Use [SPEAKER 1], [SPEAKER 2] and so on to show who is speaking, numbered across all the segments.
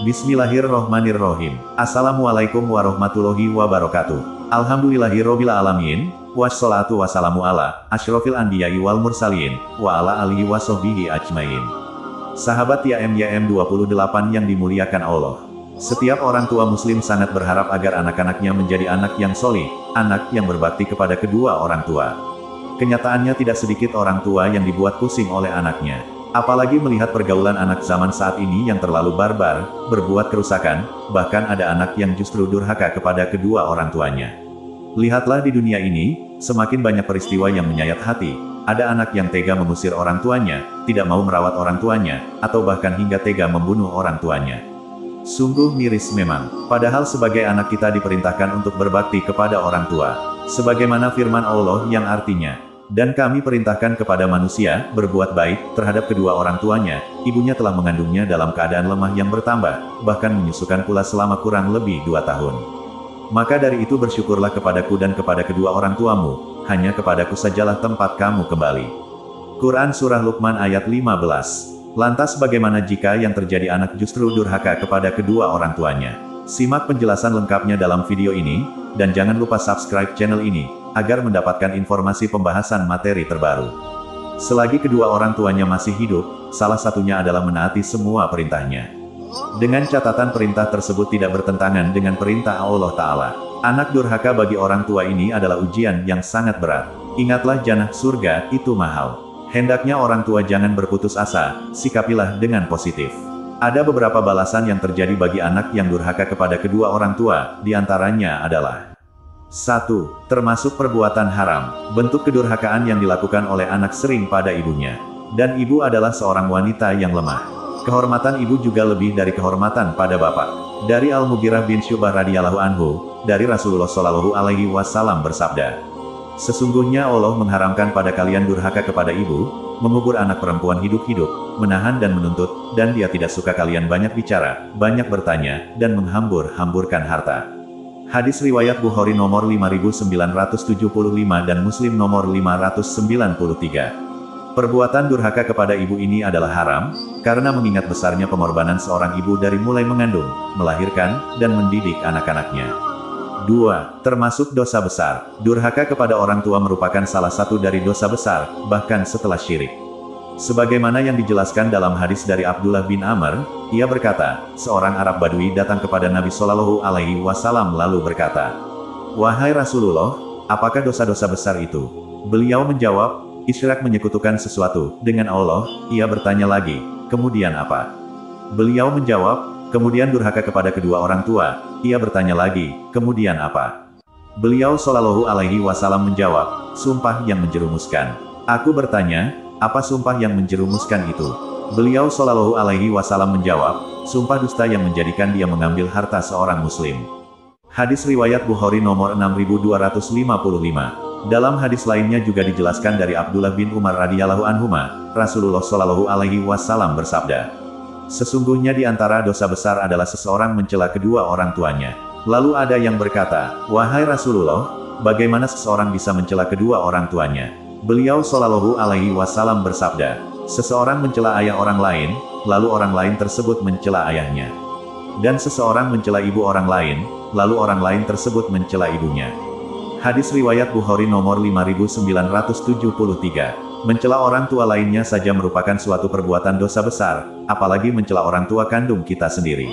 [SPEAKER 1] Bismillahirrohmanirrohim. Assalamualaikum warahmatullahi wabarakatuh. Alhamdulillahirobbil alamin. Wassalatu wassalamu ala asyrofil anbiya'i wal mursalin, wa ala alihi wa sahbihi ajmain. Sahabat YM 28 yang dimuliakan Allah. Setiap orang tua muslim sangat berharap agar anak-anaknya menjadi anak yang solih, anak yang berbakti kepada kedua orang tua. Kenyataannya tidak sedikit orang tua yang dibuat pusing oleh anaknya. Apalagi melihat pergaulan anak zaman saat ini yang terlalu barbar, berbuat kerusakan, bahkan ada anak yang justru durhaka kepada kedua orang tuanya. Lihatlah di dunia ini, semakin banyak peristiwa yang menyayat hati. Ada anak yang tega mengusir orang tuanya, tidak mau merawat orang tuanya, atau bahkan hingga tega membunuh orang tuanya. Sungguh miris memang, padahal sebagai anak kita diperintahkan untuk berbakti kepada orang tua. Sebagaimana firman Allah yang artinya, dan kami perintahkan kepada manusia, berbuat baik, terhadap kedua orang tuanya, ibunya telah mengandungnya dalam keadaan lemah yang bertambah, bahkan menyusukan pula selama kurang lebih 2 tahun. Maka dari itu bersyukurlah kepadaku dan kepada kedua orang tuamu, hanya kepadaku sajalah tempat kamu kembali. Quran Surah Luqman ayat 15. Lantas bagaimana jika yang terjadi anak justru durhaka kepada kedua orang tuanya? Simak penjelasan lengkapnya dalam video ini, dan jangan lupa subscribe channel ini, agar mendapatkan informasi pembahasan materi terbaru. Selagi kedua orang tuanya masih hidup, salah satunya adalah menaati semua perintahnya. Dengan catatan perintah tersebut tidak bertentangan dengan perintah Allah Ta'ala. Anak durhaka bagi orang tua ini adalah ujian yang sangat berat. Ingatlah jannah surga itu mahal. Hendaknya orang tua jangan berputus asa, sikapilah dengan positif. Ada beberapa balasan yang terjadi bagi anak yang durhaka kepada kedua orang tua, diantaranya adalah 1. Termasuk perbuatan haram. Bentuk kedurhakaan yang dilakukan oleh anak sering pada ibunya. Dan ibu adalah seorang wanita yang lemah. Kehormatan ibu juga lebih dari kehormatan pada bapak. Dari Al-Mughirah bin Syu'bah radhiyallahu anhu, dari Rasulullah Shallallahu alaihi wasallam bersabda, sesungguhnya Allah mengharamkan pada kalian durhaka kepada ibu, mengubur anak perempuan hidup-hidup, menahan dan menuntut, dan dia tidak suka kalian banyak bicara, banyak bertanya, dan menghambur-hamburkan harta. Hadis riwayat Bukhari nomor 5975 dan Muslim nomor 593. Perbuatan durhaka kepada ibu ini adalah haram, karena mengingat besarnya pengorbanan seorang ibu dari mulai mengandung, melahirkan, dan mendidik anak-anaknya. 2. Termasuk dosa besar. Durhaka kepada orang tua merupakan salah satu dari dosa besar, bahkan setelah syirik. Sebagaimana yang dijelaskan dalam hadis dari Abdullah bin Amr, ia berkata, seorang Arab Badui datang kepada Nabi Shallallahu alaihi wasallam lalu berkata, "Wahai Rasulullah, apakah dosa-dosa besar itu?" Beliau menjawab, "Isyrak menyekutukan sesuatu dengan Allah." Ia bertanya lagi, "Kemudian apa?" Beliau menjawab, "Kemudian durhaka kepada kedua orang tua." Ia bertanya lagi, "Kemudian apa?" Beliau Shallallahu alaihi wasallam menjawab, "Sumpah yang menjerumuskan." Aku bertanya, "Apa sumpah yang menjerumuskan itu?" Beliau Shallallahu alaihi wasallam menjawab, "Sumpah dusta yang menjadikan dia mengambil harta seorang muslim." Hadis riwayat Bukhari nomor 6255. Dalam hadis lainnya juga dijelaskan dari Abdullah bin Umar radhiyallahu anhuma, Rasulullah Shallallahu alaihi wasallam bersabda, sesungguhnya di antara dosa besar adalah seseorang mencela kedua orang tuanya. Lalu ada yang berkata, "Wahai Rasulullah, bagaimana seseorang bisa mencela kedua orang tuanya?" Beliau Shallallahu alaihi wasallam bersabda, seseorang mencela ayah orang lain, lalu orang lain tersebut mencela ayahnya. Dan seseorang mencela ibu orang lain, lalu orang lain tersebut mencela ibunya. Hadis riwayat Bukhari nomor 5973. Mencela orang tua lainnya saja merupakan suatu perbuatan dosa besar, apalagi mencela orang tua kandung kita sendiri.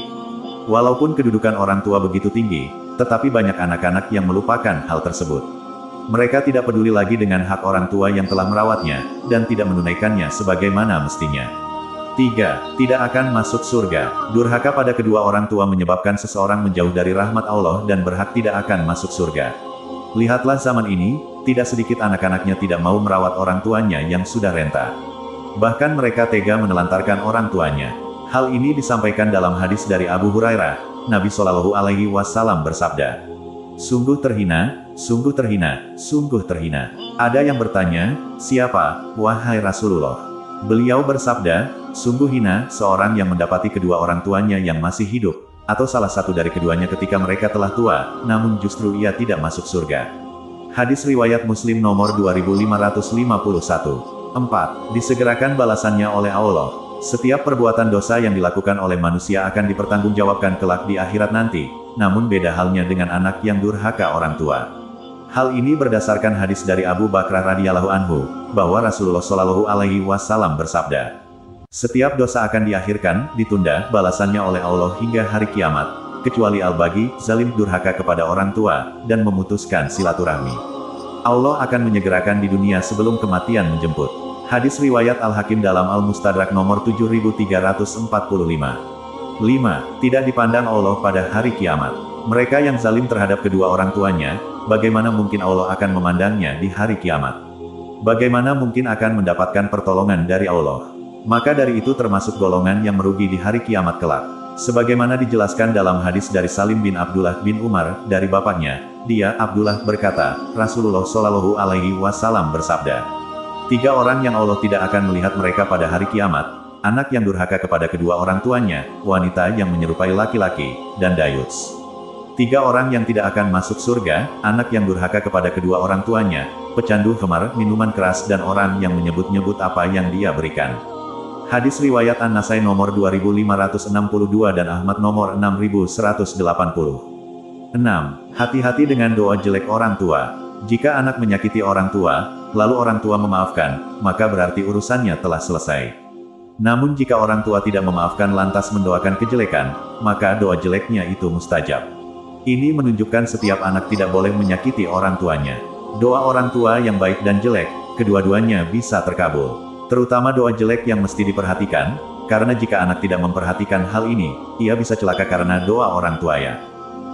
[SPEAKER 1] Walaupun kedudukan orang tua begitu tinggi, tetapi banyak anak-anak yang melupakan hal tersebut. Mereka tidak peduli lagi dengan hak orang tua yang telah merawatnya, dan tidak menunaikannya sebagaimana mestinya. 3. Tidak akan masuk surga. Durhaka pada kedua orang tua menyebabkan seseorang menjauh dari rahmat Allah dan berhak tidak akan masuk surga. Lihatlah zaman ini, tidak sedikit anak-anaknya tidak mau merawat orang tuanya yang sudah renta. Bahkan mereka tega menelantarkan orang tuanya. Hal ini disampaikan dalam hadis dari Abu Hurairah, Nabi Shallallahu alaihi wasallam bersabda, sungguh terhina, sungguh terhina, sungguh terhina. Ada yang bertanya, siapa, wahai Rasulullah? Beliau bersabda, sungguh hina, seorang yang mendapati kedua orang tuanya yang masih hidup, atau salah satu dari keduanya ketika mereka telah tua, namun justru ia tidak masuk surga. Hadis riwayat Muslim nomor 2551. 4. Disegerakan balasannya oleh Allah. Setiap perbuatan dosa yang dilakukan oleh manusia akan dipertanggungjawabkan kelak di akhirat nanti, namun beda halnya dengan anak yang durhaka orang tua. Hal ini berdasarkan hadis dari Abu Bakrah radhiyallahu anhu, bahwa Rasulullah shallallahu alaihi wasallam bersabda, setiap dosa akan diakhirkan, ditunda, balasannya oleh Allah hingga hari kiamat, kecuali al-bagi, zalim durhaka kepada orang tua, dan memutuskan silaturahmi. Allah akan menyegerakan di dunia sebelum kematian menjemput. Hadis riwayat Al-Hakim dalam Al-Mustadrak nomor 7345. 5. Tidak dipandang Allah pada hari kiamat. Mereka yang zalim terhadap kedua orang tuanya, bagaimana mungkin Allah akan memandangnya di hari kiamat? Bagaimana mungkin akan mendapatkan pertolongan dari Allah? Maka dari itu termasuk golongan yang merugi di hari kiamat kelak. Sebagaimana dijelaskan dalam hadis dari Salim bin Abdullah bin Umar, dari bapaknya, dia, Abdullah, berkata, Rasulullah shallallahu alaihi wasallam bersabda, 3 orang yang Allah tidak akan melihat mereka pada hari kiamat, anak yang durhaka kepada kedua orang tuanya, wanita yang menyerupai laki-laki, dan dayus. 3 orang yang tidak akan masuk surga, anak yang durhaka kepada kedua orang tuanya, pecandu khamar, minuman keras dan orang yang menyebut-nyebut apa yang dia berikan. Hadis riwayat An-Nasai nomor 2562 dan Ahmad nomor 6180. 6. Hati-hati dengan doa jelek orang tua. Jika anak menyakiti orang tua, lalu orang tua memaafkan, maka berarti urusannya telah selesai. Namun jika orang tua tidak memaafkan lantas mendoakan kejelekan, maka doa jeleknya itu mustajab. Ini menunjukkan setiap anak tidak boleh menyakiti orang tuanya. Doa orang tua yang baik dan jelek, kedua-duanya bisa terkabul. Terutama doa jelek yang mesti diperhatikan, karena jika anak tidak memperhatikan hal ini, ia bisa celaka karena doa orang tuanya.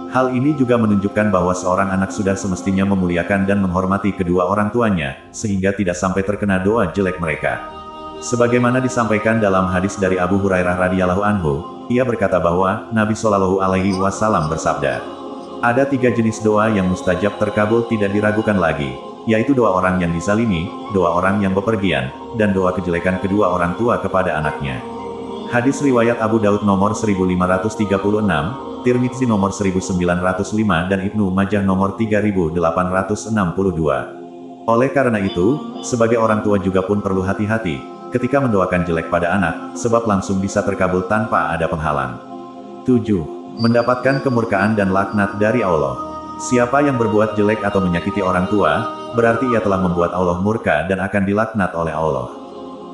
[SPEAKER 1] Hal ini juga menunjukkan bahwa seorang anak sudah semestinya memuliakan dan menghormati kedua orang tuanya, sehingga tidak sampai terkena doa jelek mereka. Sebagaimana disampaikan dalam hadis dari Abu Hurairah radhiyallahu anhu, ia berkata bahwa Nabi Shallallahu alaihi wasallam bersabda, ada 3 jenis doa yang mustajab terkabul tidak diragukan lagi, yaitu doa orang yang dizalimi, doa orang yang bepergian, dan doa kejelekan kedua orang tua kepada anaknya. Hadis riwayat Abu Daud nomor 1536, Tirmidzi nomor 1905 dan Ibnu Majah nomor 3862. Oleh karena itu, sebagai orang tua juga pun perlu hati-hati, ketika mendoakan jelek pada anak, sebab langsung bisa terkabul tanpa ada penghalang. 7. Mendapatkan kemurkaan dan laknat dari Allah. Siapa yang berbuat jelek atau menyakiti orang tua, berarti ia telah membuat Allah murka dan akan dilaknat oleh Allah.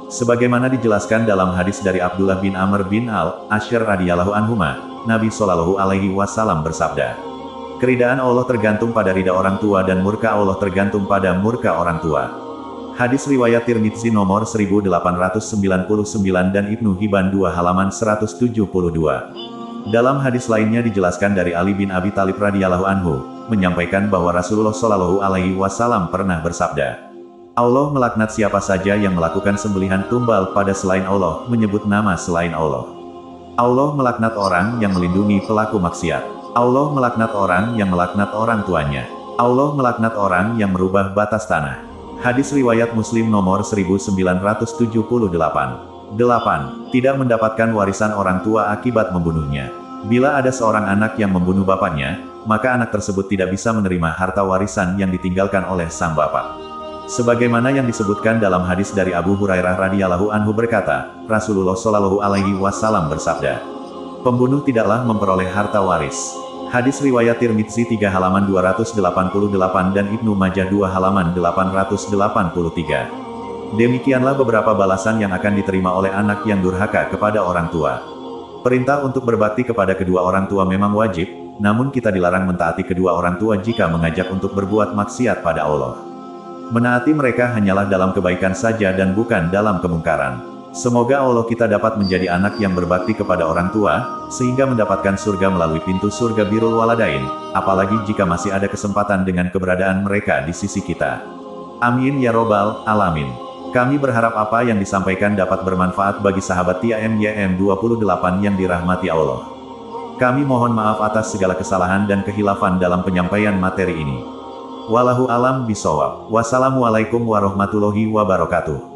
[SPEAKER 1] Sebagaimana dijelaskan dalam hadis dari Abdullah bin Amr bin Al-Asyr radhiyallahu anhuma, Nabi Shallallahu alaihi wasallam bersabda, keridaan Allah tergantung pada ridha orang tua dan murka Allah tergantung pada murka orang tua. Hadis riwayat Tirmidzi nomor 1899 dan Ibnu Hibban 2 halaman 172. Dalam hadis lainnya dijelaskan dari Ali bin Abi Thalib radhiyallahu anhu, menyampaikan bahwa Rasulullah shallallahu alaihi wasallam pernah bersabda, Allah melaknat siapa saja yang melakukan sembelihan tumbal pada selain Allah, menyebut nama selain Allah. Allah melaknat orang yang melindungi pelaku maksiat. Allah melaknat orang yang melaknat orang tuanya. Allah melaknat orang yang merubah batas tanah. Hadis riwayat Muslim nomor 1978. 8. Tidak mendapatkan warisan orang tua akibat membunuhnya. Bila ada seorang anak yang membunuh bapaknya, maka anak tersebut tidak bisa menerima harta warisan yang ditinggalkan oleh sang bapak. Sebagaimana yang disebutkan dalam hadis dari Abu Hurairah radhiyallahu anhu berkata, Rasulullah shallallahu alaihi wasallam bersabda, pembunuh tidaklah memperoleh harta waris. Hadis riwayat Tirmidzi 3 halaman 288 dan Ibnu Majah 2 halaman 883. Demikianlah beberapa balasan yang akan diterima oleh anak yang durhaka kepada orang tua. Perintah untuk berbakti kepada kedua orang tua memang wajib, namun kita dilarang mentaati kedua orang tua jika mengajak untuk berbuat maksiat pada Allah. Menaati mereka hanyalah dalam kebaikan saja dan bukan dalam kemungkaran. Semoga Allah kita dapat menjadi anak yang berbakti kepada orang tua, sehingga mendapatkan surga melalui pintu surga Birrul Waladain, apalagi jika masih ada kesempatan dengan keberadaan mereka di sisi kita. Amin ya robbal alamin. Kami berharap apa yang disampaikan dapat bermanfaat bagi sahabat TIMYM 28 yang dirahmati Allah. Kami mohon maaf atas segala kesalahan dan kehilafan dalam penyampaian materi ini. Wallahu alam bisawab. Wassalamualaikum warahmatullahi wabarakatuh.